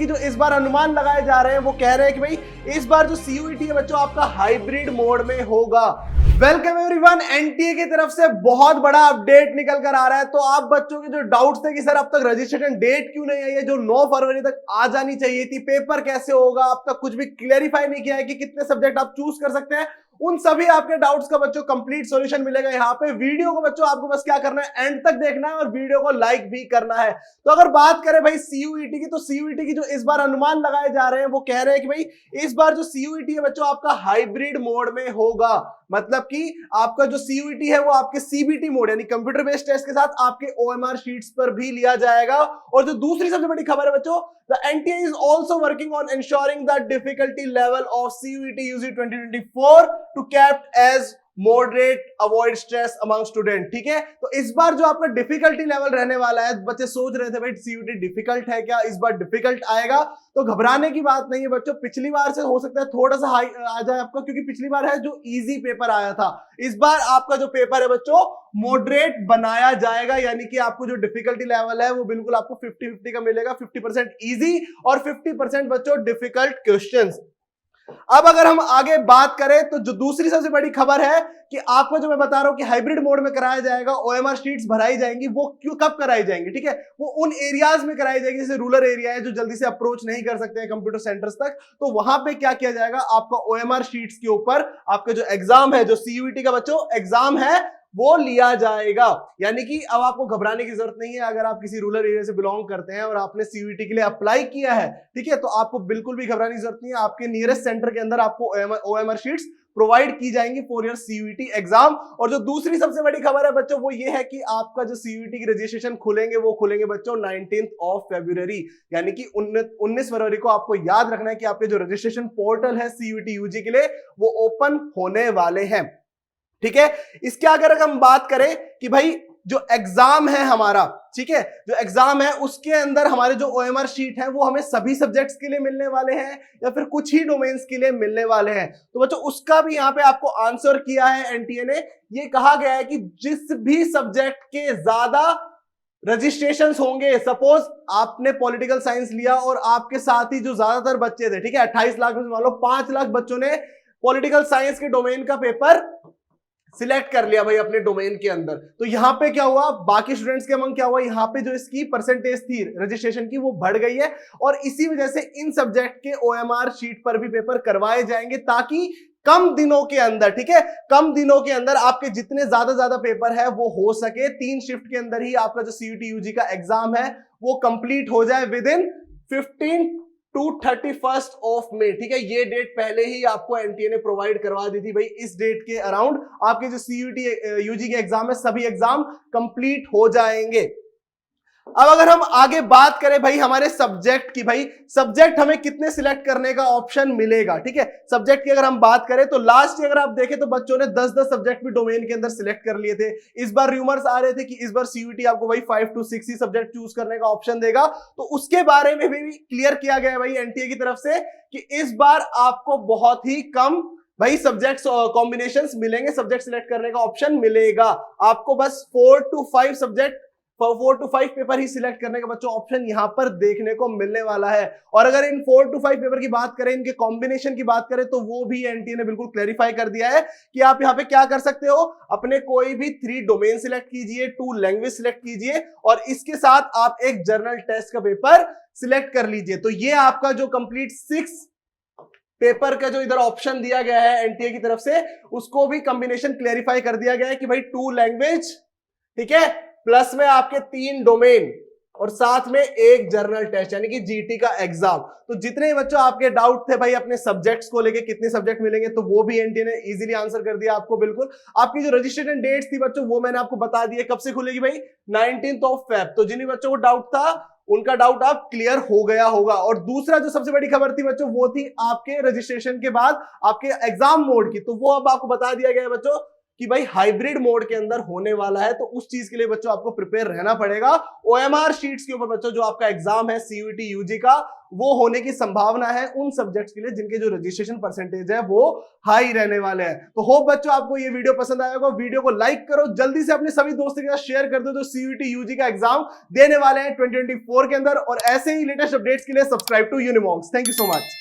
की जो इस बार अनुमान लगाए जा रहे हैं वो कह रहे हैं कि भाई इस बार जो सीयूईटी है बच्चों आपका हाइब्रिड मोड में होगा। वेलकम एवरीवन, एनटीए की तरफ से बहुत बड़ा अपडेट निकल कर आ रहा है। तो आप बच्चों के जो डाउट्स थे कि सर अब तक रजिस्ट्रेशन डेट क्यों नहीं आई है जो 9 फरवरी तक आ जानी चाहिए थी, पेपर कैसे होगा, अब तक कुछ भी क्लेरिफाई नहीं किया है कि कितने सब्जेक्ट आप चूज कर सकते हैं, उन सभी आपके डाउट्स का बच्चों कंप्लीट सॉल्यूशन मिलेगा यहाँ पे। वीडियो को बच्चों आपको बस क्या करना है, एंड तक देखना है और वीडियो को लाइक भी करना है। तो अगर बात करें भाई सीयूईटी की, तो सीयूईटी की जो इस बार अनुमान लगाए जा रहे हैं वो कह रहे हैं कि भाई इस बार जो सीयूईटी है बच्चों आपका हाइब्रिड मोड में होगा। मतलब कि आपका जो सीयूईटी है वो आपके सीबीटी मोड यानी कंप्यूटर बेस्ड टेस्ट के साथ आपके ओएमआर शीट्स पर भी लिया जाएगा। और जो दूसरी सबसे बड़ी खबर है बच्चों, the NTA is also working on ensuring the difficulty level of CUET UG 2024 to kept as moderate, avoid stress among student। ठीक है, तो इस बार जो आपका डिफिकल्टी लेवल रहने वाला है, बच्चे सोच रहे थे भाई सीयूईटी डिफिकल्ट है क्या, इस बार डिफिकल्ट आएगा, तो घबराने की बात नहीं है बच्चों। पिछली बार से हो सकता है थोड़ा सा हाई आ जाए आपका, क्योंकि पिछली बार है जो इजी पेपर आया था। इस बार आपका जो पेपर है बच्चों मॉडरेट बनाया जाएगा, यानी कि आपको जो डिफिकल्टी लेवल है वो बिल्कुल आपको 50-50 का मिलेगा, 50% इजी और 50% बच्चों डिफिकल्ट क्वेश्चंस। अब अगर हम आगे बात करें तो जो दूसरी सबसे बड़ी खबर है कि आपको जो मैं बता रहा हूं कि हाइब्रिड मोड में कराया जाएगा, ओएमआर शीट्स भराई जाएंगी, वो क्यों कब कराई जाएंगी, ठीक है, वो उन एरियाज में कराई जाएगी जैसे रूरल एरिया है जो जल्दी से अप्रोच नहीं कर सकते हैं कंप्यूटर सेंटर्स तक। तो वहां पे क्या किया जाएगा, आपका ओएमआर शीट्स के ऊपर आपका जो एग्जाम है, जो सीयूईटी का बच्चों एग्जाम है वो लिया जाएगा। यानी कि अब आपको घबराने की जरूरत नहीं है। अगर आप किसी रूरल एरिया से बिलोंग करते हैं और आपने सीयूईटी के लिए अप्लाई किया है, ठीक है, तो आपको बिल्कुल भी घबराने की जरूरत नहीं है। आपके नियरेस्ट सेंटर के अंदर आपको ओएमआर शीट्स प्रोवाइड की जाएंगी फॉर योर सीयूईटी एग्जाम। और जो दूसरी सबसे बड़ी खबर है बच्चों वो ये है कि आपका जो सीयूईटी की रजिस्ट्रेशन खुलेंगे वो खुलेंगे बच्चों 19 फरवरी, यानी कि 19 फरवरी को आपको याद रखना है कि आपके जो रजिस्ट्रेशन पोर्टल है सीयूईटी यूजी के लिए वो ओपन होने वाले हैं। ठीक है, इसके अगर हम बात करें कि भाई जो एग्जाम है हमारा, ठीक है, जो एग्जाम है उसके अंदर हमारे जो ओएमआर शीट है वो हमें सभी सब्जेक्ट्स के लिए मिलने वाले हैं या फिर कुछ ही डोमेन्स के लिए मिलने वाले हैं। तो बच्चों उसका भी यहां पे आपको आंसर किया है एनटीए ने। ये कहा गया है कि जिस भी सब्जेक्ट के ज्यादा रजिस्ट्रेशंस होंगे, सपोज आपने पॉलिटिकल साइंस लिया और आपके साथ ही जो ज्यादातर बच्चे थे, ठीक है, 28 लाख में मान लो 5 लाख बच्चों ने पॉलिटिकल साइंस के डोमेन का पेपर सिलेक्ट कर लिया भाई अपने डोमेन के अंदर। तो यहां पे क्या हुआ, बाकी स्टूडेंट्स के अमंग क्या हुआ, यहां पे जो इसकी परसेंटेज थी रजिस्ट्रेशन की वो बढ़ गई है और इसी वजह से इन सब्जेक्ट के ओएमआर शीट पर भी पेपर करवाए जाएंगे ताकि कम दिनों के अंदर, ठीक है, कम दिनों के अंदर आपके जितने ज्यादा पेपर है वो हो सके। 3 शिफ्ट के अंदर ही आपका जो सीयूईटी यूजी का एग्जाम है वो कंप्लीट हो जाए within 15 to 31 of May. ठीक है, ये डेट पहले ही आपको एनटीए ने प्रोवाइड करवा दी थी भाई, इस डेट के अराउंड आपके जो सीयूईटी यूजी के एग्जाम है सभी एग्जाम कंप्लीट हो जाएंगे। अब अगर हम आगे बात करें भाई हमारे सब्जेक्ट की, भाई सब्जेक्ट हमें कितने सिलेक्ट करने का ऑप्शन मिलेगा, ठीक है, सब्जेक्ट की अगर हम बात करें तो लास्ट ईयर अगर आप देखें तो बच्चों ने 10-10 सब्जेक्ट भी डोमेन के अंदर सिलेक्ट कर लिए थे। इस बार रूमर्स आ रहे थे कि इस बार सीयूईटी आपको भाई 5 to 6 ही सब्जेक्ट चूज करने का ऑप्शन देगा। तो उसके बारे में भी क्लियर किया गया है भाई एनटीए की तरफ से कि इस बार आपको बहुत ही कम भाई सब्जेक्ट्स कॉम्बिनेशंस मिलेंगे, सब्जेक्ट सिलेक्ट करने का ऑप्शन मिलेगा आपको। बस 4 to 5 subject 4 to 5 paper he select करने का बच्चों ऑप्शन यहां पर देखने को मिलने वाला है। और अगर इन 4 to 5 पेपर की बात करें, इनके कॉम्बिनेशन की बात करें, तो वो भी एनटीए ने बिल्कुल क्लैरिफाई कर दिया है कि आप यहां पे क्या कर सकते हो, अपने कोई भी 3 डोमेन सिलेक्ट कीजिए, 2 लैंग्वेज सिलेक्ट कीजिए और इसके साथ आप एक जर्नल टेस्ट का पेपर सिलेक्ट कर लीजिए। तो ये आपका जो कंप्लीट 6 पेपर का जो इधर ऑप्शन दिया गया है एनटीए की तरफ से, उसको भी कॉम्बिनेशन क्लैरिफाई कर दिया गया है कि भाई 2 लैंग्वेज, ठीक है, प्लस में आपके 3 डोमेन और साथ में एक जर्नल टेस्ट यानी कि जीटी का एग्जाम। तो जितने बच्चों आपके डाउट थे भाई अपने सब्जेक्ट्स को लेके कितने सब्जेक्ट मिलेंगे, तो वो भी एनटीए ने इजीली आंसर कर दिया आपको। बिल्कुल आपकी जो रजिस्ट्रेशन डेट्स थी बच्चों वो मैंने आपको बता दी है कब से खुलेगी भाई, 19 फेब। तो जिन बच्चों को डाउट था उनका डाउट अब क्लियर हो गया होगा। और दूसरा जो सबसे बड़ी खबर थी बच्चों वो थी आपके रजिस्ट्रेशन के बाद आपके एग्जाम मोड की, तो वो अब आपको बता दिया गया है बच्चों कि भाई हाइब्रिड मोड के अंदर होने वाला है, तो उस चीज के लिए बच्चों आपको प्रिपेयर रहना पड़ेगा। ओएमआर शीट्स के ऊपर बच्चों जो आपका एग्जाम है सीयूईटी यूजी का, वो होने की संभावना है उन सब्जेक्ट्स के लिए जिनके जो रजिस्ट्रेशन परसेंटेज है वो हाई रहने वाले हैं। तो होप बच्चों आपको ये वीडियो पसंद आएगा, वीडियो को लाइक करो, जल्दी से अपने सभी दोस्तों के साथ शेयर कर दो जो सीयूईटी यूजी का एग्जाम देने वाले हैं 2024 के अंदर। और ऐसे ही लेटेस्ट अपडेट्स के लिए subscribe to Unimonks. Thank you so much.